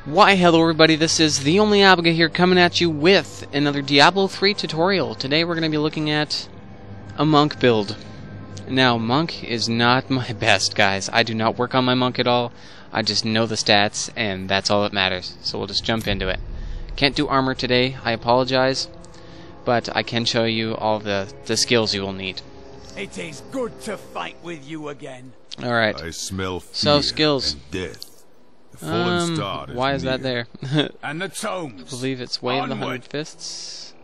Why, hello everybody, this is the only Abiga here coming at you with another Diablo 3 tutorial. Today we're going to be looking at a monk build. Now, monk is not my best, guys. I do not work on my monk at all. I just know the stats, and that's all that matters. So we'll just jump into it. Can't do armor today, I apologize, but I can show you all the skills you will need. It is good to fight with you again. Alright, I smell fear so skills. and death. The fallen star why is that there? And the tomes. I believe it's Wave of the Onward. 100 Fists.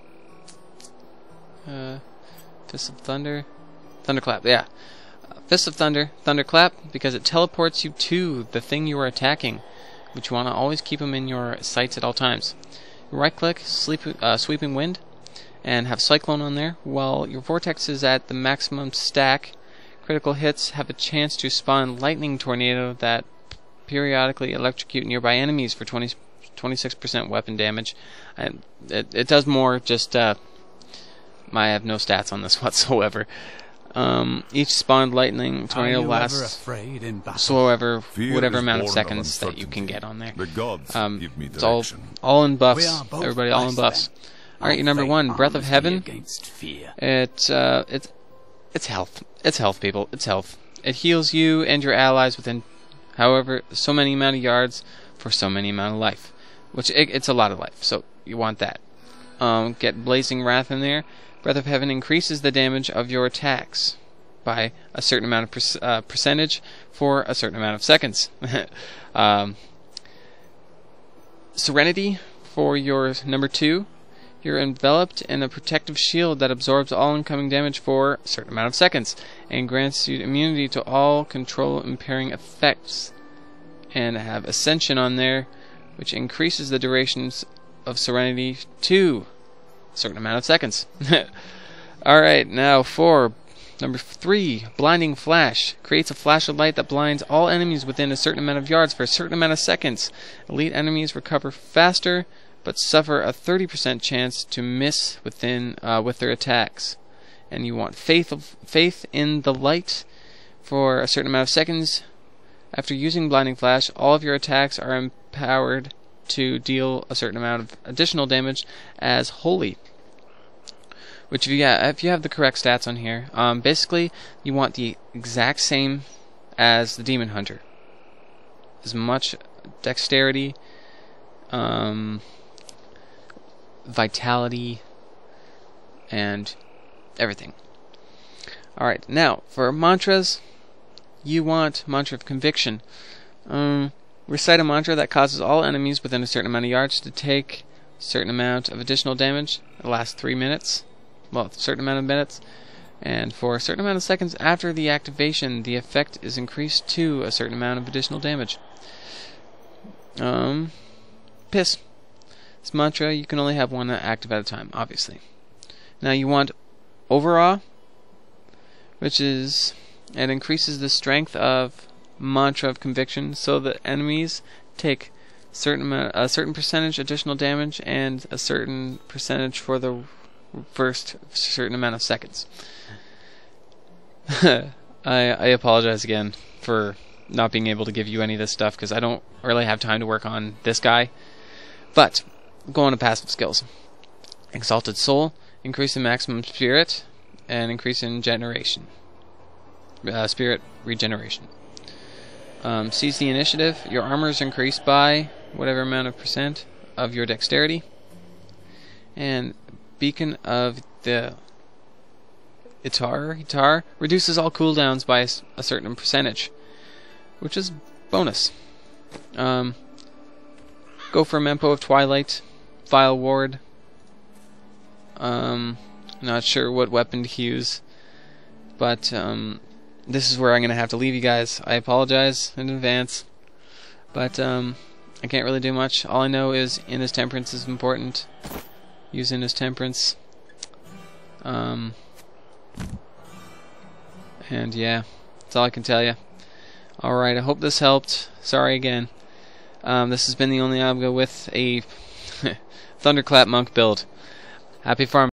Fist of Thunder. Thunderclap, yeah. Fist of Thunder, Thunderclap, because it teleports you to the thing you are attacking, which you want to always keep them in your sights at all times. Right click, Sweeping Wind, and have Cyclone on there. While your Vortex is at the maximum stack, critical hits have a chance to spawn Lightning Tornado that periodically electrocute nearby enemies for 26% weapon damage. And it does more, just I have no stats on this whatsoever. Each spawned lightning tornado lasts whatever amount of seconds that you can get on there. The gods give me It's direction. all in buffs. Everybody, all in buffs. Alright, your number one, Breath of Heaven. It's health. It's health, people. It's health. It heals you and your allies within, however, so many amount of yards for so many amount of life. Which, it's a lot of life, so you want that. Get Blazing Wrath in there. Breath of Heaven increases the damage of your attacks by a certain amount of percentage for a certain amount of seconds. Serenity for your number two. You're enveloped in a protective shield that absorbs all incoming damage for a certain amount of seconds and grants you immunity to all control impairing effects. And have Ascension on there, which increases the durations of Serenity to a certain amount of seconds. Alright, now for number 3, Blinding Flash. Creates a flash of light that blinds all enemies within a certain amount of yards for a certain amount of seconds. Elite enemies recover faster, but suffer a 30% chance to miss with their attacks. And you want Faith in the Light for a certain amount of seconds. After using Blinding Flash, all of your attacks are empowered to deal a certain amount of additional damage as Holy. Which, if you have the correct stats on here, basically you want the exact same as the Demon Hunter. As much dexterity, vitality, and everything. Alright, now for mantras, you want Mantra of Conviction. Recite a mantra that causes all enemies within a certain amount of yards to take a certain amount of additional damage. It lasts 3 minutes. Well, a certain amount of minutes. And for a certain amount of seconds after the activation, the effect is increased to a certain amount of additional damage. Piss. This mantra, you can only have one active at a time, obviously. Now you want Overawe, which is, it increases the strength of Mantra of Conviction, so that enemies take a certain percentage additional damage and a certain percentage for the first certain amount of seconds. I apologize again for not being able to give you any of this stuff because I don't really have time to work on this guy. But go on to passive skills. Exalted Soul, increase in maximum spirit and increase in spirit regeneration. Seize the Initiative. Your armor is increased by whatever amount of percent of your dexterity. And Beacon of the Itar reduces all cooldowns by a certain percentage, which is bonus. Go for Mempo of Twilight. Vile Ward. Not sure what weapon to use, but this is where I'm going to have to leave you guys. I apologize in advance, but I can't really do much. All I know is Inna's Temperance is important. Use Inna's Temperance. And yeah, that's all I can tell you. Alright, I hope this helped. Sorry again. This has been the only Abiga with a Thunderclap monk build. Happy farming.